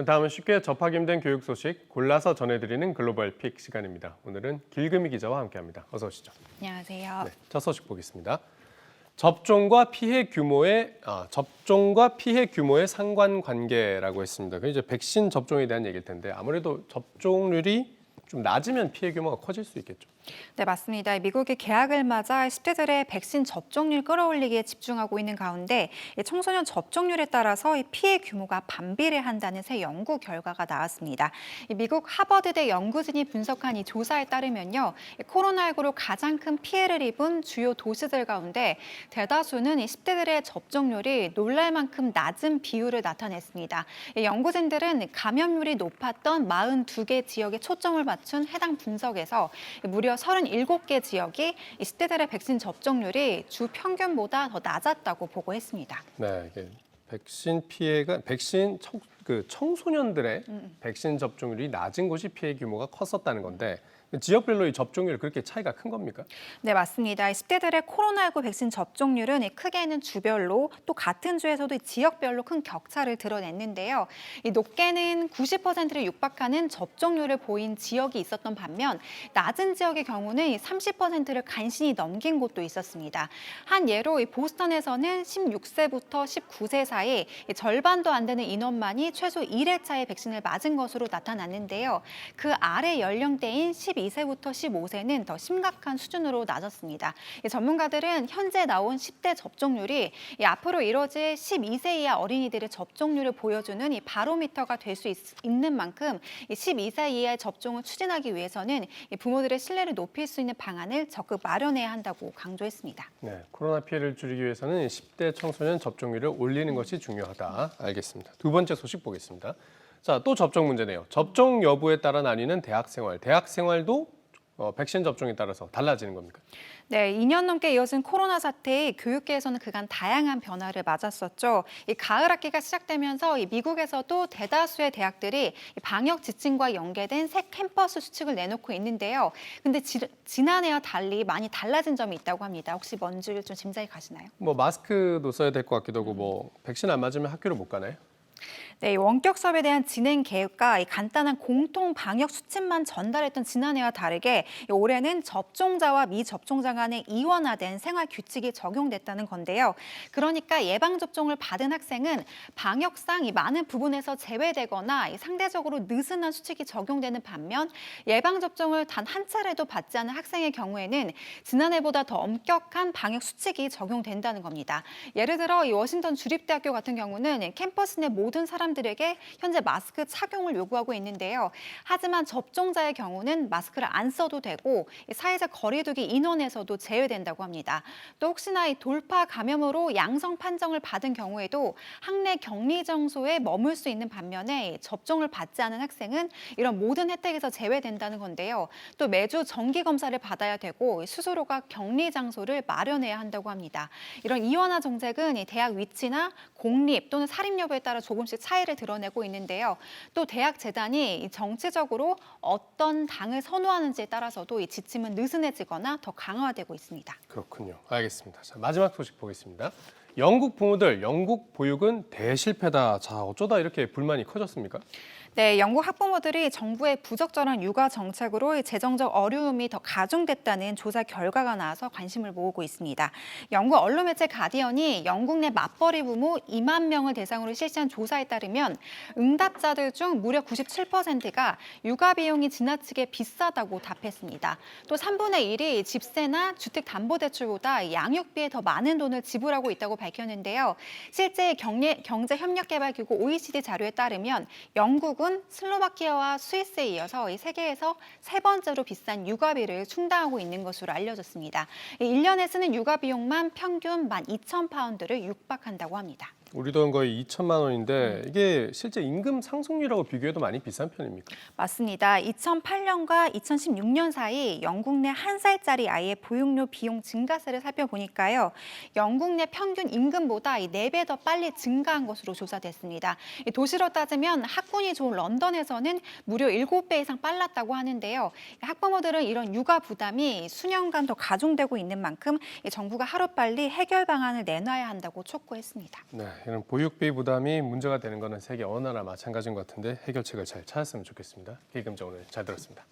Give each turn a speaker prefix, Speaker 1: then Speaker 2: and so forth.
Speaker 1: 다음은 쉽게 접하기 힘든 교육 소식 골라서 전해드리는 글로벌 픽 시간입니다. 오늘은 길금희 기자와 함께합니다. 어서 오시죠.
Speaker 2: 안녕하세요.
Speaker 1: 네, 첫 소식 보겠습니다. 접종과 피해 규모의 상관관계라고 했습니다. 그 이제 백신 접종에 대한 얘기일 텐데 아무래도 접종률이 좀 낮으면 피해 규모가 커질 수 있겠죠.
Speaker 2: 네, 맞습니다. 미국이 개학을 맞아 10대들의 백신 접종률 끌어올리기에 집중하고 있는 가운데 청소년 접종률에 따라서 피해 규모가 반비례한다는 새 연구 결과가 나왔습니다. 미국 하버드대 연구진이 분석한 이 조사에 따르면요, 코로나19로 가장 큰 피해를 입은 주요 도시들 가운데 대다수는 10대들의 접종률이 놀랄 만큼 낮은 비율을 나타냈습니다. 연구진들은 감염률이 높았던 42개 지역에 초점을 맞춘 해당 분석에서 무려 37개 지역이 10대들의 백신 접종률이 주 평균보다 더 낮았다고 보고했습니다.
Speaker 1: 네, 이게 청소년들의 백신 접종률이 낮은 곳이 피해 규모가 컸었다는 건데 지역별로 이 접종률이 그렇게 차이가 큰 겁니까?
Speaker 2: 네, 맞습니다. 10대들의 코로나19 백신 접종률은 크게는 주별로 또 같은 주에서도 지역별로 큰 격차를 드러냈는데요. 높게는 90%를 육박하는 접종률을 보인 지역이 있었던 반면 낮은 지역의 경우는 30%를 간신히 넘긴 곳도 있었습니다. 한 예로 보스턴에서는 16세부터 19세 사이 절반도 안 되는 인원만이 최소 1회차의 백신을 맞은 것으로 나타났는데요. 그 아래 연령대인 12세부터 15세는 더 심각한 수준으로 낮았습니다. 전문가들은 현재 나온 10대 접종률이 앞으로 이뤄질 12세 이하 어린이들의 접종률을 보여주는 이 바로미터가 될 수 있는 만큼 12세 이하의 접종을 추진하기 위해서는 부모들의 신뢰를 높일 수 있는 방안을 적극 마련해야 한다고 강조했습니다.
Speaker 1: 네, 코로나 피해를 줄이기 위해서는 10대 청소년 접종률을 올리는 것이 중요하다. 알겠습니다. 두 번째 소식 보겠습니다. 자, 또 접종 문제네요. 접종 여부에 따라 나뉘는 대학 생활. 대학 생활도 백신 접종에 따라서 달라지는 겁니까?
Speaker 2: 네, 2년 넘게 이어진 코로나 사태에 교육계에서는 그간 다양한 변화를 맞았었죠. 이 가을 학기가 시작되면서 미국에서도 대다수의 대학들이 방역 지침과 연계된 새 캠퍼스 수칙을 내놓고 있는데요. 근데 지난해와 달리 많이 달라진 점이 있다고 합니다. 혹시 뭔지 좀 짐작이 가시나요?
Speaker 1: 마스크도 써야 될 것 같기도 하고 백신 안 맞으면 학교를 못 가나요?
Speaker 2: 네, 원격 수업에 대한 진행 계획과 간단한 공통 방역 수칙만 전달했던 지난해와 다르게 올해는 접종자와 미접종자 간의 이원화된 생활 규칙이 적용됐다는 건데요. 그러니까 예방 접종을 받은 학생은 방역상 많은 부분에서 제외되거나 상대적으로 느슨한 수칙이 적용되는 반면 예방 접종을 단 한 차례도 받지 않은 학생의 경우에는 지난해보다 더 엄격한 방역 수칙이 적용된다는 겁니다. 예를 들어 워싱턴 주립대학교 같은 경우는 캠퍼스 내 모든 사람들에게 현재 마스크 착용을 요구하고 있는데요. 하지만 접종자의 경우는 마스크를 안 써도 되고 사회적 거리두기 인원에서도 제외된다고 합니다. 또 혹시나 돌파 감염으로 양성 판정을 받은 경우에도 학내 격리 장소에 머물 수 있는 반면에 접종을 받지 않은 학생은 이런 모든 혜택에서 제외된다는 건데요. 또 매주 정기 검사를 받아야 되고 스스로가 격리 장소를 마련해야 한다고 합니다. 이런 이원화 정책은 대학 위치나 공립 또는 사립 여부에 따라 조금씩 차이를 드러내고 있는데요. 또 대학 재단이 정치적으로 어떤 당을 선호하는지에 따라서도 이 지침은 느슨해지거나 더 강화되고 있습니다.
Speaker 1: 그렇군요. 알겠습니다. 자, 마지막 소식 보겠습니다. 영국 부모들, 영국 보육은 대실패다. 자, 어쩌다 이렇게 불만이 커졌습니까?
Speaker 2: 네, 영국 학부모들이 정부의 부적절한 육아 정책으로 재정적 어려움이 더 가중됐다는 조사 결과가 나와서 관심을 모으고 있습니다. 영국 언론 매체 가디언이 영국 내 맞벌이 부모 2만 명을 대상으로 실시한 조사에 따르면 응답자들 중 무려 97%가 육아 비용이 지나치게 비싸다고 답했습니다. 또 3분의 1이 집세나 주택담보대출보다 양육비에 더 많은 돈을 지불하고 있다고 밝혔는데요. 실제 경제협력개발기구 OECD 자료에 따르면 영국은 슬로바키아와 스위스에 이어서 이 세계에서 세 번째로 비싼 육아비를 충당하고 있는 것으로 알려졌습니다. 1년에 쓰는 육아 비용만 평균 12,000파운드를 육박한다고 합니다.
Speaker 1: 우리 돈 거의 2천만 원인데 이게 실제 임금 상승률하고 비교해도 많이 비싼 편입니까?
Speaker 2: 맞습니다. 2008년과 2016년 사이 영국 내 1살짜리 아이의 보육료 비용 증가세를 살펴보니까요. 영국 내 평균 임금보다 4배 더 빨리 증가한 것으로 조사됐습니다. 도시로 따지면 학군이 좋은 런던에서는 무려 7배 이상 빨랐다고 하는데요. 학부모들은 이런 육아 부담이 수년간 더 가중되고 있는 만큼 정부가 하루빨리 해결 방안을 내놔야 한다고 촉구했습니다.
Speaker 1: 네, 이런 보육비 부담이 문제가 되는 거는 세계 어느 나라 마찬가지인 것 같은데 해결책을 잘 찾았으면 좋겠습니다. 길금자 오늘 잘 들었습니다.